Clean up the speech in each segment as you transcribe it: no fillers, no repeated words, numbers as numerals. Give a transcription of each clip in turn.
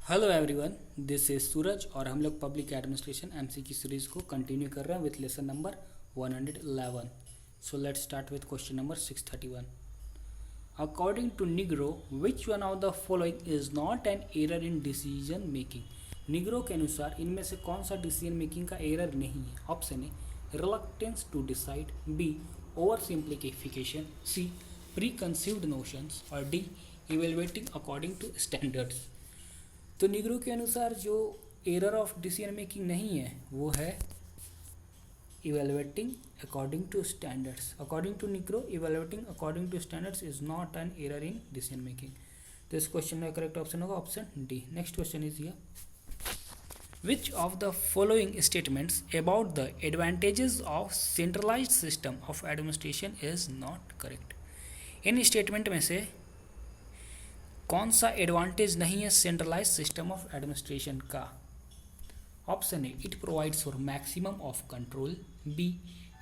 Hello everyone, this is Suraj और हम लोग पब्लिक एडमिनिस्ट्रेशन एमसी की सीरीज को कंटिन्यू कर रहे हैं with lesson number 111. So let's start with question number 631. According to Nigro, which one of the following is not an error in decision making? Nigro के अनुसार इनमें से कौन सा डिसीजन मेकिंग का एरर नहीं है? Option A reluctance to decide, B over simplification, C pre conceived notions और D evaluating according to standards. तो निग्रो के अनुसार जो एरर ऑफ डिसीजन मेकिंग नहीं है वो है evaluating according to standards. According to Nigro, evaluating according to standards is not an error in decision making. तो इस क्वेश्चन का करेक्ट ऑप्शन होगा option D. Next question is here, which of the following statements about the advantages of centralized system of administration is not correct? इन statement में से कौन सा advantage नहीं है सेंट्रलाइज सिस्टम ऑफ एडमिनिस्ट्रेशन का? Option A it provides for maximum of control, B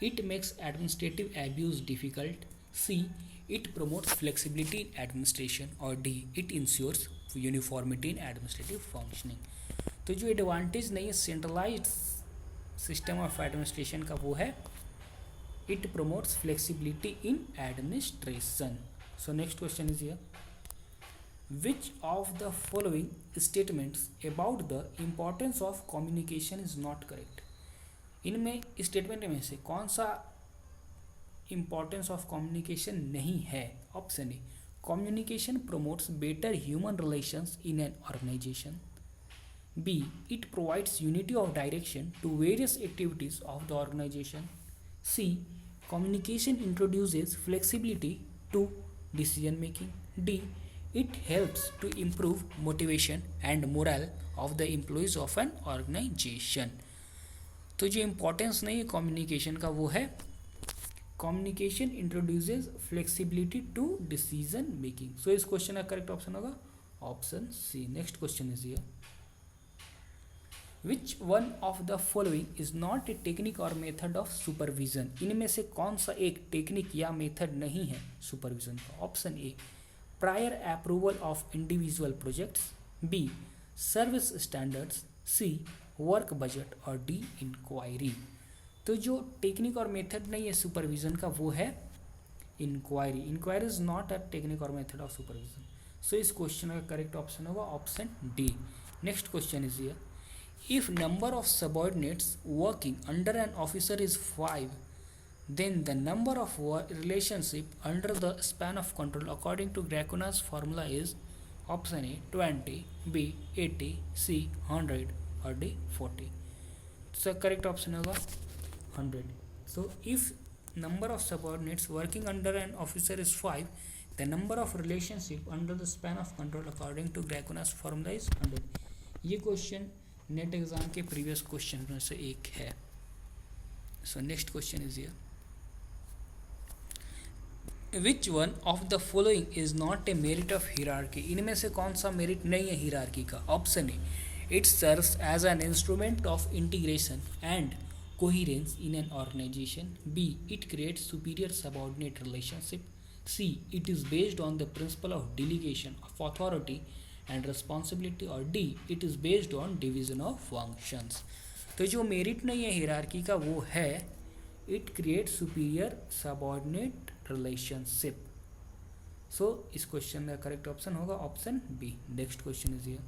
it makes administrative abuse difficult, C it promotes flexibility in administration और D it insures uniformity in administrative functioning. तो जो advantage नहीं है centralise system of administration का वो है it promotes flexibility in administration. So next question is here, which of the following statements about the importance of communication is not correct? इनमें statement में से कौन सा importance of communication नहीं है? Option A communication promotes better human relations in an organization, b it provides unity of direction to various activities of the organization, c communication introduces flexibility to decision making, d it helps to improve motivation and morale of the employees of an organization. तो जो importance नहीं है communication का वो है communication introduces flexibility to decision making. So इस question का correct option होगा option C. Next question is here, which one of the following is not a technique और मेथड ऑफ सुपरविजन? इनमें से कौन सा एक टेक्निक या मेथड नहीं है सुपरविजन का? Option A prior approval of individual projects, b service standards, c work budget और d inquiry. तो जो टेक्निक और मेथड नहीं है सुपरविजन का वो है inquiry. Inquiry is not a technique और मेथड ऑफ सुपरविजन. सो इस क्वेश्चन का करेक्ट ऑप्शन होगा option D. Next question is here, if number of subordinates working under an officer is 5, then the number of relationship under the span of control according to Gracona's formula is option A 20, B 80, C 100 or D 40. So correct option होगा 100. So if number of subordinates working under an officer is 5, the number of relationship under the span of control according to Gracona's formula is 100. ये question net exam के previous question में से एक है. So next question is here, which one of the following is not a merit of hierarchy? इनमें से कौन सा मेरिट नहीं है हिरार्की का? Option A it serves as an instrument of integration and coherence in an organisation, B it creates superior subordinate relationship, C it is based on the principle of delegation of authority and responsibility और D it is based on division of functions. तो जो merit नहीं है hierarchy का वो है it create superior subordinate relationship. So इस question का करेक्ट ऑप्शन होगा option B. Next question is here,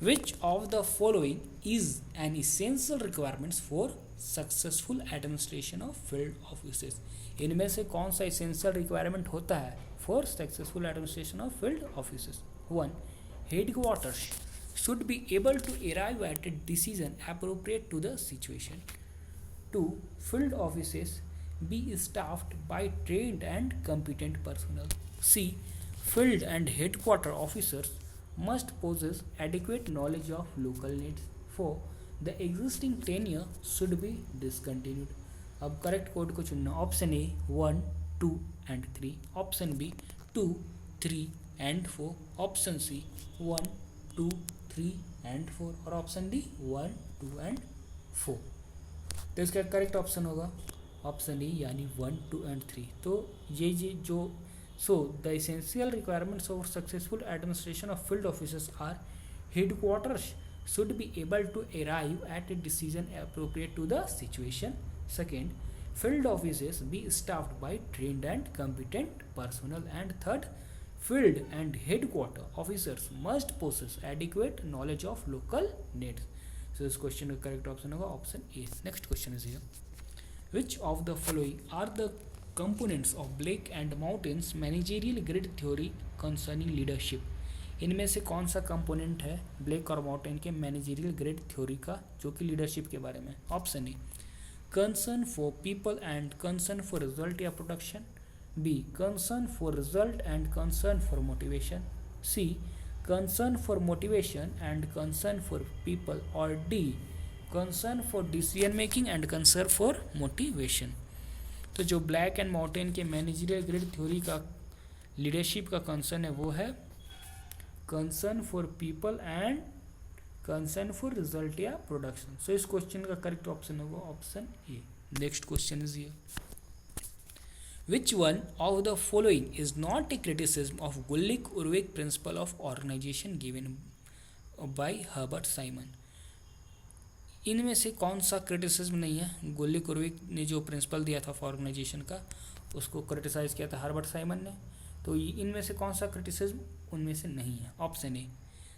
which of the following is an essential requirements for successful administration of field offices? इनमें से कौन सा इसेंशियल रिक्वायरमेंट होता है for successful administration of field offices? 1 headquarters should be able to arrive at a decision appropriate to the situation. 2 field offices be staffed by trained and competent personnel. C field and headquarter officers must possess adequate knowledge of local needs. 4 the existing tenure should be discontinued. अब correct code को चुनना. Option A 1, 2 and 3, option B 2, 3 and 4, option C 1, 2, 3 and 4 और option D 1, 2 and 4. तो इसका correct option होगा option E यानी 1, 2 and 3. तो ये जो So the essential requirements of successful administration of field offices are Headquarters should be able to arrive at a decision appropriate to the situation. Second, field offices be staffed by trained and competent personnel. And third, field and headquarter officers must possess adequate knowledge of local needs. So this question का correct option होगा option A. Next question is here. Which of the following are the components of Blake and Mountain's managerial grid theory concerning leadership? इनमें से कौन सा component है black और mountain के managerial grade theory का जो कि लीडरशिप के बारे में? Option A concern for people and concern for result या production, B concern for result and concern for motivation, C concern for motivation and concern for people, और D concern for decision making and concern for motivation. तो जो Black and Mountain के managerial grade theory का leadership का concern है वो है concern for people and concern for result या प्रोडक्शन. सो इस क्वेश्चन का करेक्ट ऑप्शन होगा option A. Next question is here. Which one of the following is not a criticism of Gulick Urwick principle of organisation given by Herbert Simon? इनमें से कौन सा criticism नहीं है? गुलिक-उर्विक ने जो प्रिंसिपल दिया था फॉर ऑर्गेनाइजेशन का उसको क्रिटिसाइज किया था हर्बर्ट साइमन ने. तो इनमें से कौन सा क्रिटिसिज्म उनमें से नहीं है? Option A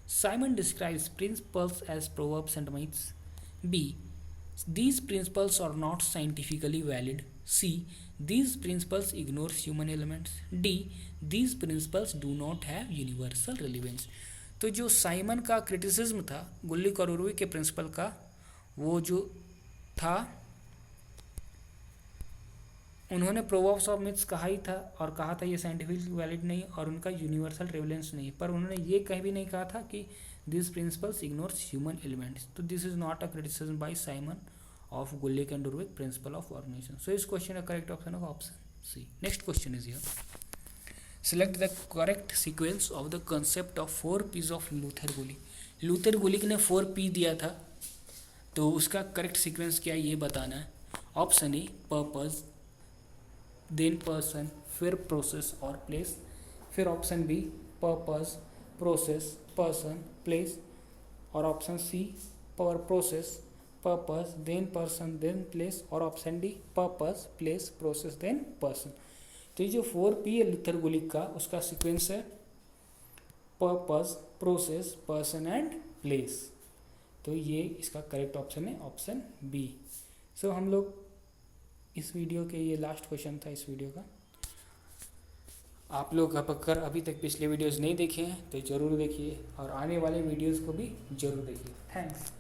Simon describes principles as proverbs and myths, B these principles are not scientifically valid, C these principles ignores human elements, D these principles do not have universal relevance. तो जो Simon का criticism था गुलिक और उर्विक के principal का, वो जो था उन्होंने प्रोवर्ब्स ऑफ मिथ्स कहा ही था और कहा था ये साइंटिफिक वैलिड नहीं और उनका यूनिवर्सल रेवलेंस नहीं, पर उन्होंने ये कहीं भी नहीं कहा था कि this principles ignores human elements. तो this is not a criticism by Simon of Gulick and Urwick principle of organisation. So इस क्वेश्चन का करेक्ट ऑप्शन होगा option C. Next question is here. Select the correct sequence of the concept of 4 P's of Luther Gulick. Luther Gulick ने 4 P दिया था, तो उसका correct sequence क्या है ये बताना है. Option A purpose, then person, फिर प्रोसेस और प्लेस, फिर option B purpose, process, person, place, और option C process, purpose, then person, then place, और option D purpose, place, process, then person. तो ये जो 4 P है लूथर गुलिक का उसका सीक्वेंस है purpose, process, person and place. तो ये इसका करेक्ट ऑप्शन है ऑप्शन बी. सो हम लोग इस वीडियो के ये लास्ट क्वेश्चन था इस वीडियो का. आप लोग अगर अभी तक पिछले वीडियोस नहीं देखे हैं तो ज़रूर देखिए और आने वाले वीडियोस को भी ज़रूर देखिए. थैंक्स.